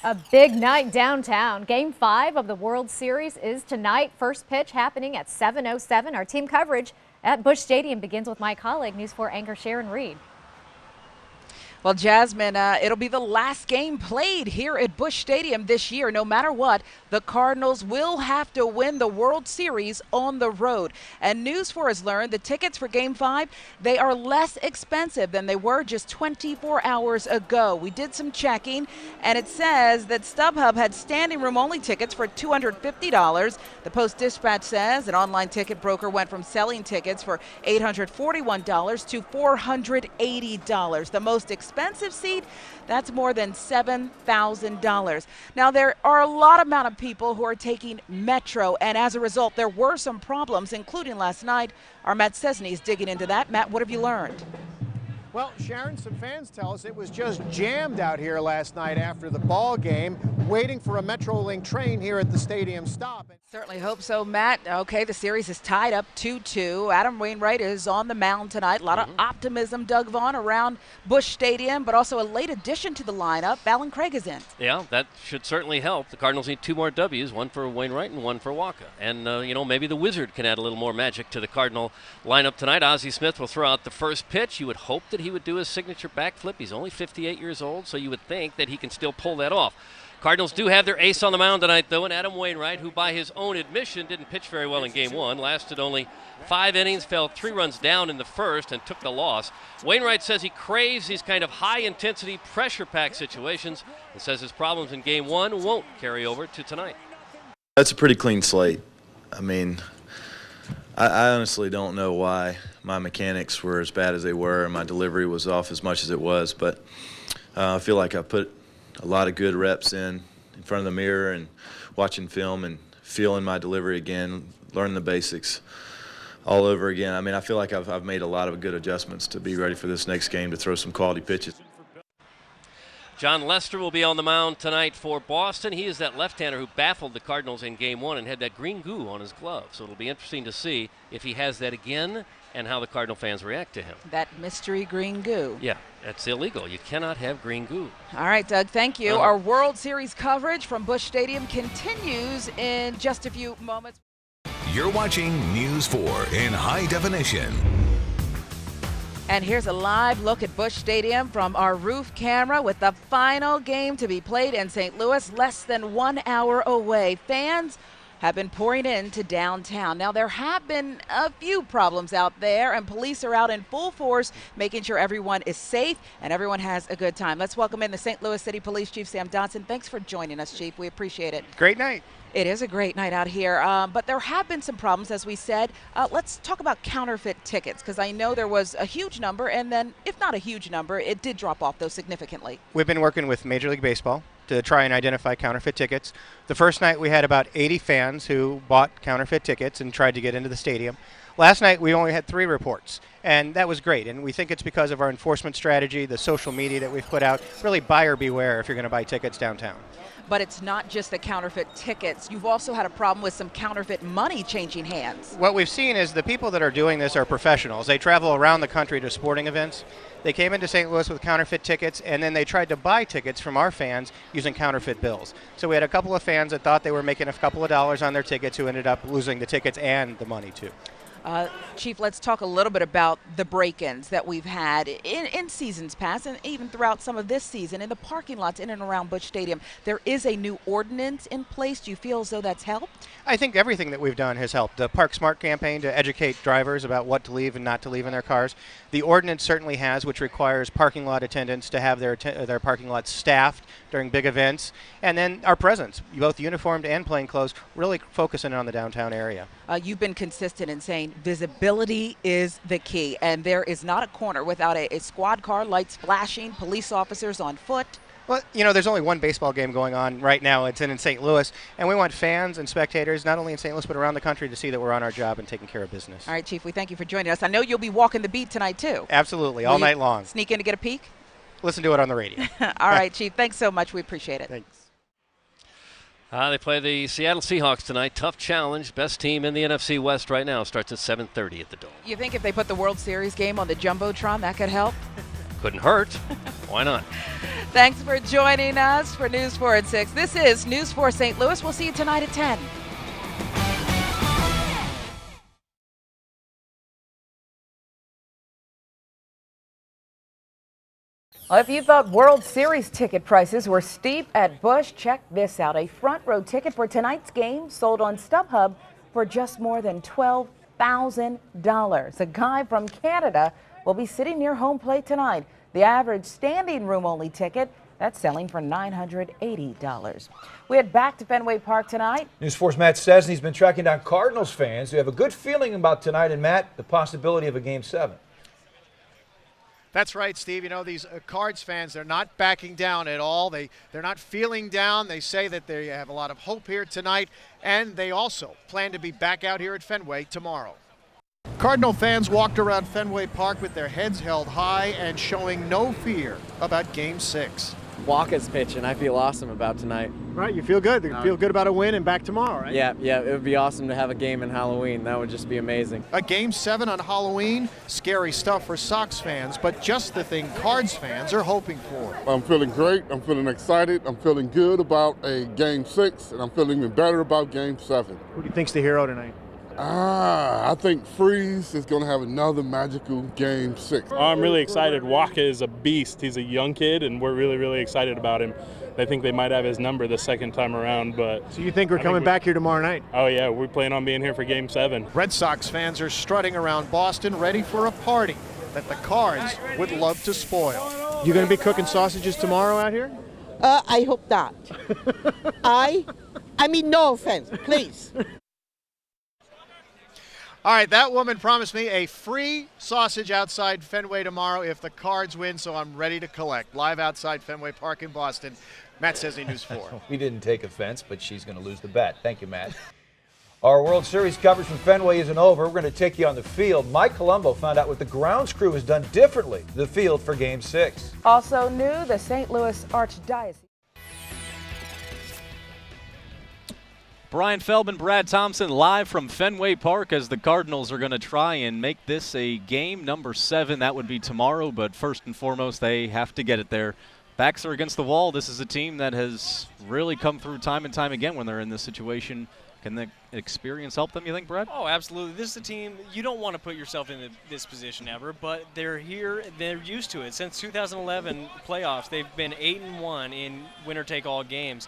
A big night downtown. Game 5 of the World Series is tonight. First pitch happening at 7:07. Our team coverage at Busch Stadium begins with my colleague, News 4 anchor Sharon Reed. Well, Jasmine, it'll be the last game played here at Busch Stadium this year. No matter what, the Cardinals will have to win the World Series on the road. And News 4 has learned the tickets for Game 5, they are less expensive than they were just 24 hours ago. We did some checking, and it says that StubHub had standing room only tickets for $250. The Post-Dispatch says an online ticket broker went from selling tickets for $841 to $480. The most expensive seat, that's more than $7,000. Now, there are a lot amount of people who are taking Metro, and as a result, there were some problems, including last night. Our Matt SCZESNY is digging into that. Matt, what have you learned? Well, Sharon, some fans tell us it was just jammed out here last night after the ball game, waiting for a Metrolink train here at the stadium stop. Certainly hope so, Matt. Okay, the series is tied up 2-2. Adam Wainwright is on the mound tonight. A lot of optimism, Doug Vaughn, around Busch Stadium, but also a late addition to the lineup. Valen Craig is in. Yeah, that should certainly help. The Cardinals need 2 more W's, one for Wainwright and one for Wacha. And, maybe the Wizard can add a little more magic to the Cardinal lineup tonight. Ozzie Smith will throw out the first pitch. You would hope that he would do his signature backflip. He's only 58 years old, so you would think that he can still pull that off. Cardinals do have their ace on the mound tonight, though, and Adam Wainwright, who by his own admission didn't pitch very well in Game 1, lasted only 5 innings, fell 3 runs down in the first, and took the loss. Wainwright says he craves these kind of high-intensity, pressure-packed situations, and says his problems in Game 1 won't carry over to tonight. That's a pretty clean slate. I mean, I honestly don't know why my mechanics were as bad as they were and my delivery was off as much as it was, but I feel like I put a lot of good reps in front of the mirror and watching film and feeling my delivery again, learning the basics all over again. I mean, I feel like I've made a lot of good adjustments to be ready for this next game to throw some quality pitches. John Lester will be on the mound tonight for Boston. He is that left-hander who baffled the Cardinals in Game 1 and had that green goo on his glove. So it'll be interesting to see if he has that again and how the Cardinal fans react to him. That mystery green goo. Yeah, that's illegal. You cannot have green goo. All right, Doug, thank you. Our World Series coverage from Busch Stadium continues in just a few moments. You're watching News 4 in high definition. And here's a live look at Busch Stadium from our roof camera with the final game to be played in St. Louis, less than 1 hour away. Fans have been pouring into downtown. Now, there have been a few problems out there, and police are out in full force making sure everyone is safe and everyone has a good time. Let's welcome in the St. Louis City Police Chief Sam Dodson. Thanks for joining us, Chief. We appreciate it. Great night. It is a great night out here, but there have been some problems, as we said. Let's talk about counterfeit tickets, because I know there was a huge number, and then, if not a huge number, it did drop off, though, significantly. We've been working with Major League Baseball to try and identify counterfeit tickets. The first night we had about 80 fans who bought counterfeit tickets and tried to get into the stadium. Last night we only had 3 reports, and that was great, and we think it's because of our enforcement strategy, the social media that we've put out. Really buyer beware if you're going to buy tickets downtown. But it's not just the counterfeit tickets. You've also had a problem with some counterfeit money changing hands. What we've seen is the people that are doing this are professionals. They travel around the country to sporting events. They came into St. Louis with counterfeit tickets, and then they tried to buy tickets from our fans using counterfeit bills. So we had a couple of fans that thought they were making a couple of dollars on their tickets who ended up losing the tickets and the money too. Chief, let's talk a little bit about the break-ins that we've had in seasons past and even throughout some of this season in the parking lots in and around Busch Stadium. There is a new ordinance in place. Do you feel as though that's helped? I think everything that we've done has helped. The Park Smart campaign to educate drivers about what to leave and not to leave in their cars. The ordinance certainly has, which requires parking lot attendants to have their parking lots staffed during big events. And then our presence, both uniformed and plainclothes, really focusing on the downtown area. You've been consistent in saying visibility is the key, and there is not a corner without a squad car, lights flashing, police officers on foot. Well, there's only one baseball game going on right now. It's in St. Louis, and we want fans and spectators, not only in St. Louis but around the country, to see that we're on our job and taking care of business. All right, Chief, we thank you for joining us. I know you'll be walking the beat tonight, too. Absolutely, all night long. Sneak in to get a peek? Listen to it on the radio. All right, Chief, thanks so much. We appreciate it. Thanks. They play the Seattle Seahawks tonight. Tough challenge. Best team in the NFC West right now. Starts at 7:30 at the Dome. You think if they put the World Series game on the Jumbotron, that could help? Couldn't hurt. Why not? Thanks for joining us for News 4 at 6. This is News 4 St. Louis. We'll see you tonight at 10. Well, if you thought World Series ticket prices were steep at BUSCH, check this out. A front row ticket for tonight's game sold on StubHub for just more than $12,000. A guy from Canada will be sitting near home plate tonight. The average standing room only ticket, that's selling for $980. We head back to Fenway Park tonight. News 4's Matt SCZESNY has been tracking down Cardinals fans who have a good feeling about tonight. And Matt, the possibility of a Game 7. That's right, Steve. You know, these Cards fans, they're not backing down at all. They're not feeling down. They say that they have a lot of hope here tonight, and they also plan to be back out here at Fenway tomorrow. Cardinal fans walked around Fenway Park with their heads held high and showing no fear about Game 6. Walker's pitching. I feel awesome about tonight. Right, you feel good. You feel good about a win and back tomorrow, right? Yeah, it would be awesome to have a game in Halloween. That would just be amazing. A Game 7 on Halloween, scary stuff for Sox fans, but just the thing Cards fans are hoping for. I'm feeling great. I'm feeling excited. I'm feeling good about a Game 6, and I'm feeling even better about Game 7. Who do you think's the hero tonight? I think Freeze is going to have another magical Game 6. I'm really excited. Waka is a beast. He's a young kid, and we're really, really excited about him. I think they might have his number the second time around, but... So you think we're coming back here tomorrow night? Oh, yeah. We plan on being here for Game 7. Red Sox fans are strutting around Boston ready for a party that the Cards would love to spoil. You going to be cooking sausages tomorrow out here? I hope not. I mean, no offense, please. All right, that woman promised me a free sausage outside Fenway tomorrow if the Cards win, so I'm ready to collect. Live outside Fenway Park in Boston. Matt SCZESNY, News 4. We didn't take offense, but she's going to lose the bet. Thank you, Matt. Our World Series coverage from Fenway isn't over. We're going to take you on the field. Mike Colombo found out what the grounds crew has done differently to the field for Game 6. Also new, the St. Louis Archdiocese. Brian Feldman, Brad Thompson live from Fenway Park as the Cardinals are going to try and make this a game number 7. That would be tomorrow, but first and foremost, they have to get it there. Backs are against the wall. This is a team that has really come through time and time again when they're in this situation. Can the experience help them, you think, Brad? Oh, absolutely. This is a team, you don't want to put yourself in this position ever, but they're here, they're used to it. Since 2011 playoffs, they've been 8-1 in winner-take-all games.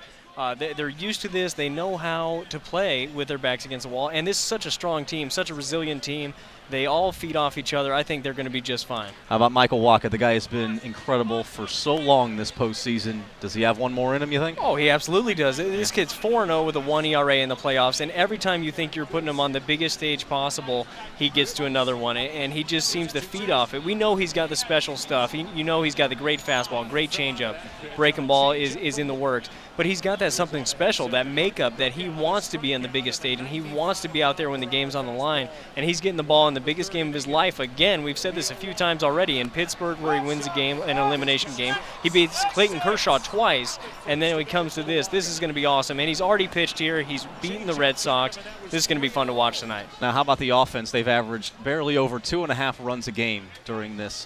They're used to this. They know how to play with their backs against the wall. And this is such a strong team, such a resilient team. They all feed off each other. I think they're going to be just fine. How about Michael Wacha? The guy has been incredible for so long this postseason. Does he have one more in him, you think? Oh, he absolutely does. This kid's 4-0 with a 1 ERA in the playoffs, and every time you think you're putting him on the biggest stage possible, he gets to another one, and he just seems to feed off it. We know he's got the special stuff. You know he's got the great fastball, great changeup. Breaking ball is in the works. But he's got that something special, that makeup that he wants to be on the biggest stage, and he wants to be out there when the game's on the line, and he's getting the ball in the biggest game of his life. Again, we've said this a few times already. In Pittsburgh, where he wins a game, an elimination game, he beats Clayton Kershaw twice, and then when he comes to this is going to be awesome. And he's already pitched here. He's beaten the Red Sox. This is going to be fun to watch tonight. Now, how about the offense? They've averaged barely over 2.5 runs a game during this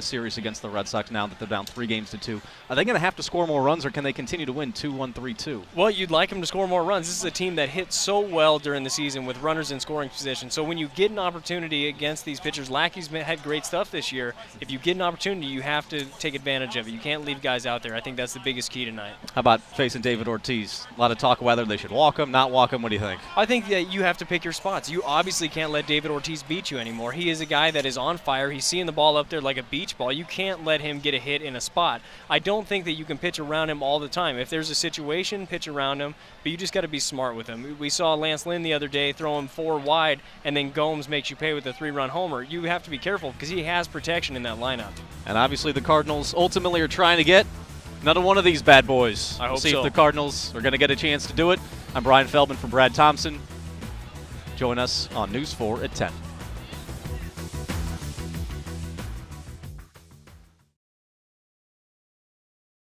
series against the Red Sox. Now that they're down 3-2. Are they going to have to score more runs, or can they continue to win 2-1, 3-2? Well, you'd like them to score more runs. This is a team that hits so well during the season with runners in scoring position. So when you get an opportunity against these pitchers, Lackey's had great stuff this year. If you get an opportunity, you have to take advantage of it. You can't leave guys out there. I think that's the biggest key tonight. How about facing David Ortiz? A lot of talk whether they should walk him, not walk him. What do you think? I think that you have to pick your spots. You obviously can't let David Ortiz beat you anymore. He is a guy that is on fire. He's seeing the ball up there like a beach ball. You can't let him get a hit in a spot. I don't think that you can pitch around him all the time. If there's a situation, pitch around him, but you just got to be smart with him. We saw Lance Lynn the other day throw him 4 wide, and then Gomes makes you pay with a 3-run homer. You have to be careful because he has protection in that lineup. And obviously the Cardinals ultimately are trying to get another one of these bad boys. I hope we'll see so. if the Cardinals are going to get a chance to do it. I'm Brian Feldman for Brad Thompson. Join us on News 4 at 10.